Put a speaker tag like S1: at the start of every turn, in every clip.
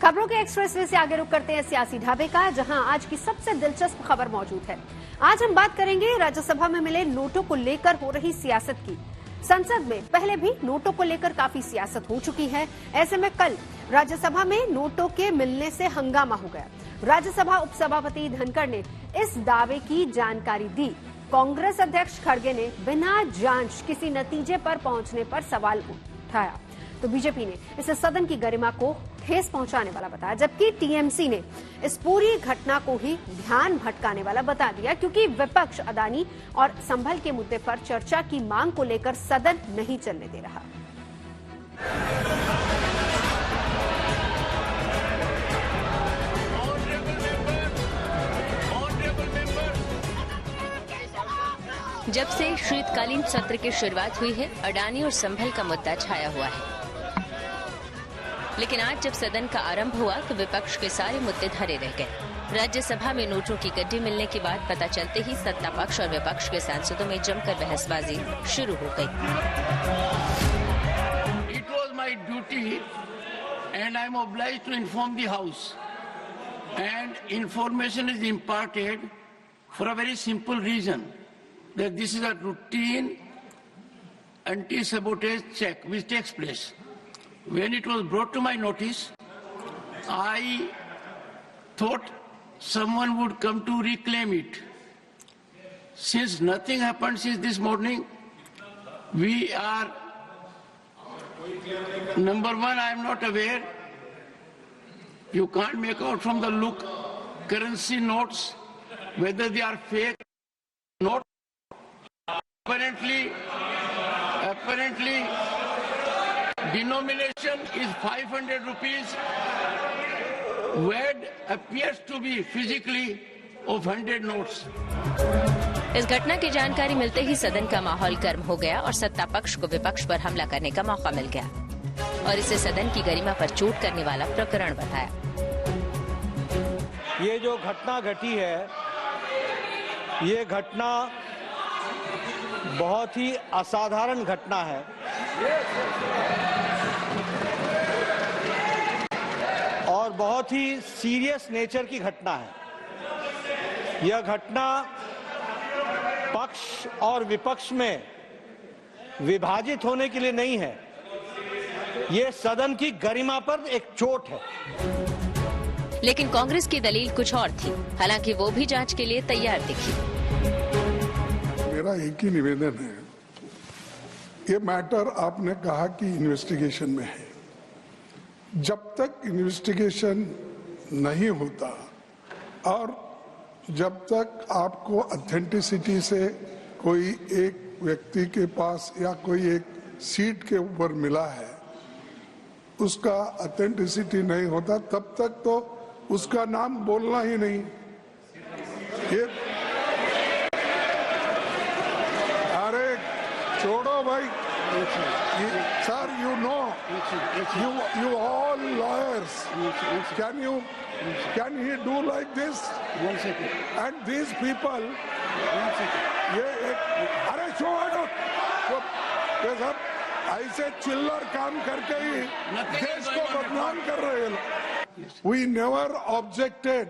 S1: खबरों के एक्सप्रेसवे से आगे रुक करते हैं सियासी ढाबे का, जहां आज की सबसे दिलचस्प खबर मौजूद है। आज हम बात करेंगे राज्यसभा में मिले नोटों को लेकर हो रही सियासत की। संसद में पहले भी नोटों को लेकर काफी सियासत हो चुकी है। ऐसे में कल राज्यसभा में नोटों के मिलने से हंगामा हो गया। राज्यसभा उपसभापति धनखड़ ने इस दावे की जानकारी दी। कांग्रेस अध्यक्ष खड़गे ने बिना जांच किसी नतीजे पर पहुंचने पर सवाल उठाया, तो बीजेपी ने इसे सदन की गरिमा को ठेस पहुंचाने वाला बताया, जबकि टीएमसी ने इस पूरी घटना को ही ध्यान भटकाने वाला बता दिया, क्योंकि विपक्ष अदानी और संभल के मुद्दे पर चर्चा की मांग को लेकर सदन नहीं चलने दे रहा।
S2: जब से शीतकालीन सत्र की शुरुआत हुई है, अडानी और संभल का मुद्दा छाया हुआ है। लेकिन आज जब सदन का आरंभ हुआ तो विपक्ष के सारे मुद्दे धरे रह गए। राज्यसभा में नोटों की गड्डी मिलने की बात पता चलते ही सत्ता पक्ष और विपक्ष के सांसदों में जमकर बहसबाजी शुरू हो गई।
S3: It was my duty and I am obliged to inform the House, and information is imparted for a very simple reason, that this is a routine anti-sabotage check which takes place. When it was brought to my notice, I thought someone would come to reclaim it. Since nothing happened since this morning, we are, number one, I am not aware. You can't make out from the look, currency notes, whether they are fake or not. Apparently, denomination is 500 rupees. Word appears to be physically of 100 notes.
S2: इस घटना की जानकारी मिलते ही सदन का माहौल गर्म हो गया और सत्ता पक्ष को विपक्ष पर हमला करने का मौका मिल गया और इसे सदन की गरिमा पर चोट करने वाला प्रकरण बताया।
S4: ये जो घटना घटी है, ये घटना बहुत ही असाधारण घटना है। और बहुत ही सीरियस नेचर की घटना है। यह घटना पक्ष और विपक्ष में विभाजित होने के लिए नहीं है, यह सदन की गरिमा पर एक चोट है।
S2: लेकिन कांग्रेस की दलील कुछ और थी, हालांकि वो भी जांच के लिए तैयार दिखी।
S5: मेरा एक ही निवेदन है, ये मैटर आपने कहा कि इन्वेस्टिगेशन में है। जब तक इन्वेस्टिगेशन नहीं होता और जब तक आपको ऑथेंटिसिटी से कोई एक व्यक्ति के पास या कोई एक सीट के ऊपर मिला है, उसका ऑथेंटिसिटी नहीं होता, तब तक तो उसका नाम बोलना ही नहीं। ये अरे छोड़ो भाई, sir, you know, you all lawyers, can he do like this?
S3: 1 second.
S5: And these people, अरे छोड़ो, ये सब ऐसे चिल्लर काम करके ही देश को बदनाम कर रहे हैं। We never objected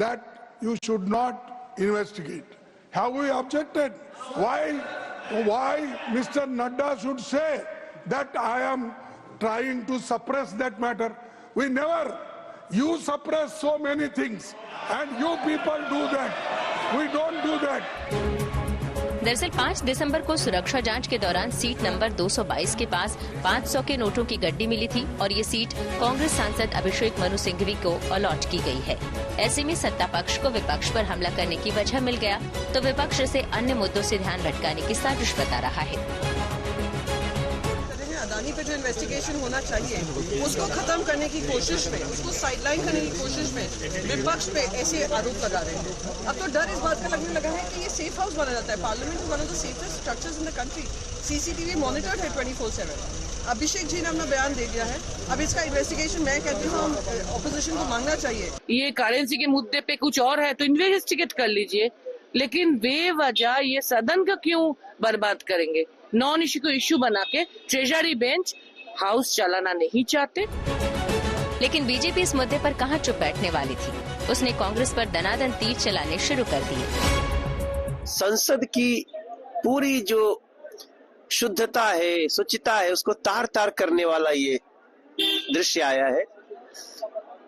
S5: that you should not investigate. Have we objected? Why Mr. Nadda should say that I am trying to suppress that matter? We never. You suppress so many things and you people do that. We don't do that.
S2: दरअसल 5 दिसंबर को सुरक्षा जांच के दौरान seat number 222 के पास 500 के नोटों की गड्डी मिली थी और ये सीट कांग्रेस सांसद अभिषेक मनु सिंघवी को अलॉट की गई है। ऐसे में सत्ता पक्ष को विपक्ष पर हमला करने की वजह मिल गया, तो विपक्ष इसे अन्य मुद्दों से ध्यान भटकाने की साजिश बता रहा है।
S6: अदानी पे जो इन्वेस्टिगेशन होना चाहिए उसको खत्म करने की कोशिश में, उसको साइडलाइन करने की कोशिश में विपक्ष पे ऐसे आरोप लगा रहे हैं। अब तो डर इस बात का लगने लगा है कि ये सेफ हाउस बना जाता है। Parliament is one of the safest structures in the country. CCTV monitored है 24/7। अभिषेक जी ने अपना बयान दे दिया है। अब इसका इन्वेस्टिगेशन मैं कहती हूँ ऑपोजिशन को मांगना चाहिए।
S7: ये करेंसी के मुद्दे पे कुछ और है तो इन्वेस्टिगेट कर लीजिए, लेकिन बेवजह ये सदन का क्यों बर्बाद करेंगे? नॉन इश्यू को इश्यू बना के ट्रेजरी बेंच हाउस चलाना नहीं चाहते।
S2: लेकिन बीजेपी इस मुद्दे पर कहां चुप बैठने वाली थी। उसने कांग्रेस पर दनादन तीर चलाने शुरू कर दिए।
S8: संसद की पूरी जो शुद्धता है, शुचिता है, उसको तार तार करने वाला ये दृश्य आया है।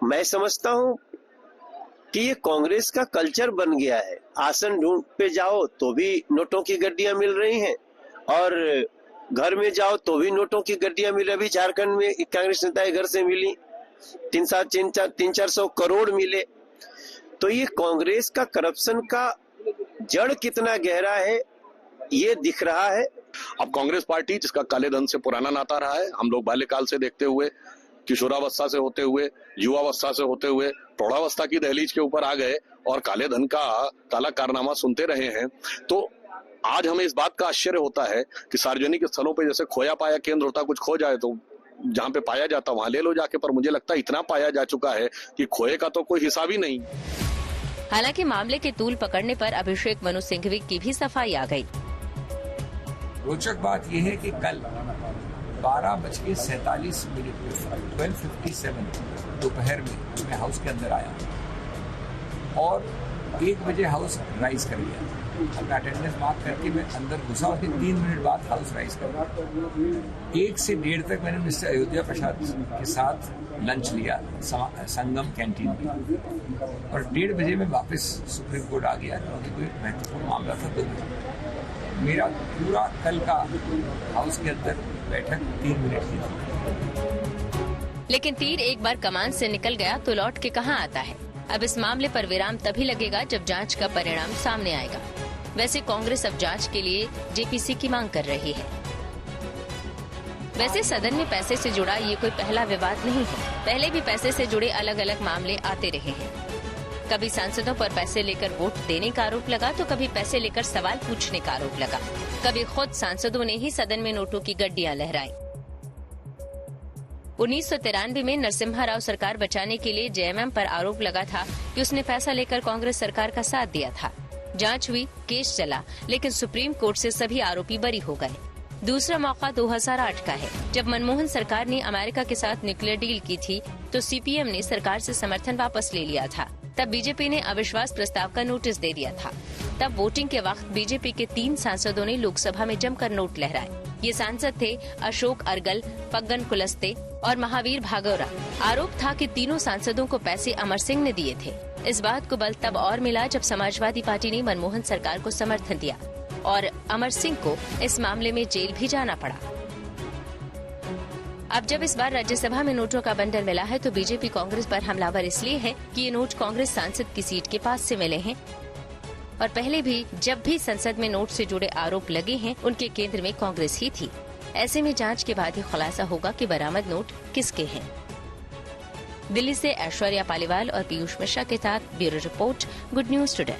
S8: मैं समझता हूं कि ये कांग्रेस का कल्चर बन गया है। आसन ढूंढ पे जाओ तो भी नोटों की गड्डियां मिल रही हैं और घर में जाओ तो भी नोटों की गड्डियां मिल रही। अभी झारखंड में एक कांग्रेस नेता के घर से मिली 300-400 करोड़ मिले। तो ये कांग्रेस का करप्शन का जड़ कितना गहरा है ये दिख रहा है।
S9: अब कांग्रेस पार्टी जिसका काले धन से पुराना नाता रहा है, हम लोग बाल्यकाल से देखते हुए, किशोरावस्था से होते हुए, युवावस्था से होते हुए प्रौढ़ावस्था की दहलीज के ऊपर आ गए और काले धन का काला कारनामा सुनते रहे हैं। तो आज हमें इस बात का आश्चर्य होता है कि सार्वजनिक स्थलों पे जैसे खोया पाया केंद्र होता, कुछ खो जाए तो जहां पे पाया जाता वहां ले लो जाके, पर मुझे लगता है इतना पाया जा चुका है कि खोए का तो कोई हिसाब ही नहीं।
S2: हालांकि मामले के तूल पकड़ने पर अभिषेक मनु सिंघवी की भी सफाई आ गई।
S10: रोचक बात यह है कि कल 12:47 पे 12:57 दोपहर में मैं हाउस के अंदर आया और 1 बजे हाउस राइज कर गया। अपना अटेंडेंस मार्क करके मैं अंदर घुसा और 3 मिनट बाद हाउस राइज कर गया। 1 से 1:30 तक मैंने मिस्टर अयोध्या प्रसाद के साथ लंच लिया संगम कैंटीन में और 1:30 बजे मैं वापस सुप्रीम कोर्ट आ गया क्योंकि कोई महत्वपूर्ण मामला था। 2 बजे मेरा पूरा कल का हाउस के अंदर बैठक 3 मिनट की थी।
S2: लेकिन तीर एक बार कमान से निकल गया तो लौट के कहां आता है। अब इस मामले पर विराम तभी लगेगा जब जांच का परिणाम सामने आएगा। वैसे कांग्रेस अब जांच के लिए जेपीसी की मांग कर रही है। वैसे सदन में पैसे से जुड़ा ये कोई पहला विवाद नहीं है। पहले भी पैसे से जुड़े अलग अलग मामले आते रहे हैं। कभी सांसदों पर पैसे लेकर वोट देने का आरोप लगा तो कभी पैसे लेकर सवाल पूछने का आरोप लगा। कभी खुद सांसदों ने ही सदन में नोटों की गड्डियां लहराई। 1993 में नरसिम्हा राव सरकार बचाने के लिए जेएमएम पर आरोप लगा था कि उसने पैसा लेकर कांग्रेस सरकार का साथ दिया था। जांच हुई, केस चला, लेकिन सुप्रीम कोर्ट से सभी आरोपी बरी हो गए। दूसरा मौका 2008 का है, जब मनमोहन सरकार ने अमेरिका के साथ न्यूक्लियर डील की थी तो सीपीएम ने सरकार से समर्थन वापस ले लिया था। तब बीजेपी ने अविश्वास प्रस्ताव का नोटिस दे दिया था। तब वोटिंग के वक्त बीजेपी के 3 सांसदों ने लोकसभा में जमकर नोट लहराए। ये सांसद थे अशोक अर्गल, फग्गन कुलस्ते और महावीर भागोरा। आरोप था कि तीनों सांसदों को पैसे अमर सिंह ने दिए थे। इस बात को बल तब और मिला जब समाजवादी पार्टी ने मनमोहन सरकार को समर्थन दिया और अमर सिंह को इस मामले में जेल भी जाना पड़ा। अब जब इस बार राज्यसभा में नोटों का बंडल मिला है तो बीजेपी कांग्रेस पर हमलावर इसलिए है कि ये नोट कांग्रेस सांसद की सीट के पास से मिले हैं और पहले भी जब भी संसद में नोट से जुड़े आरोप लगे हैं उनके केंद्र में कांग्रेस ही थी। ऐसे में जांच के बाद ही खुलासा होगा कि बरामद नोट किसके हैं। दिल्ली से ऐश्वर्या पालीवाल और पीयूष मिश्रा के साथ bureau report, good news today.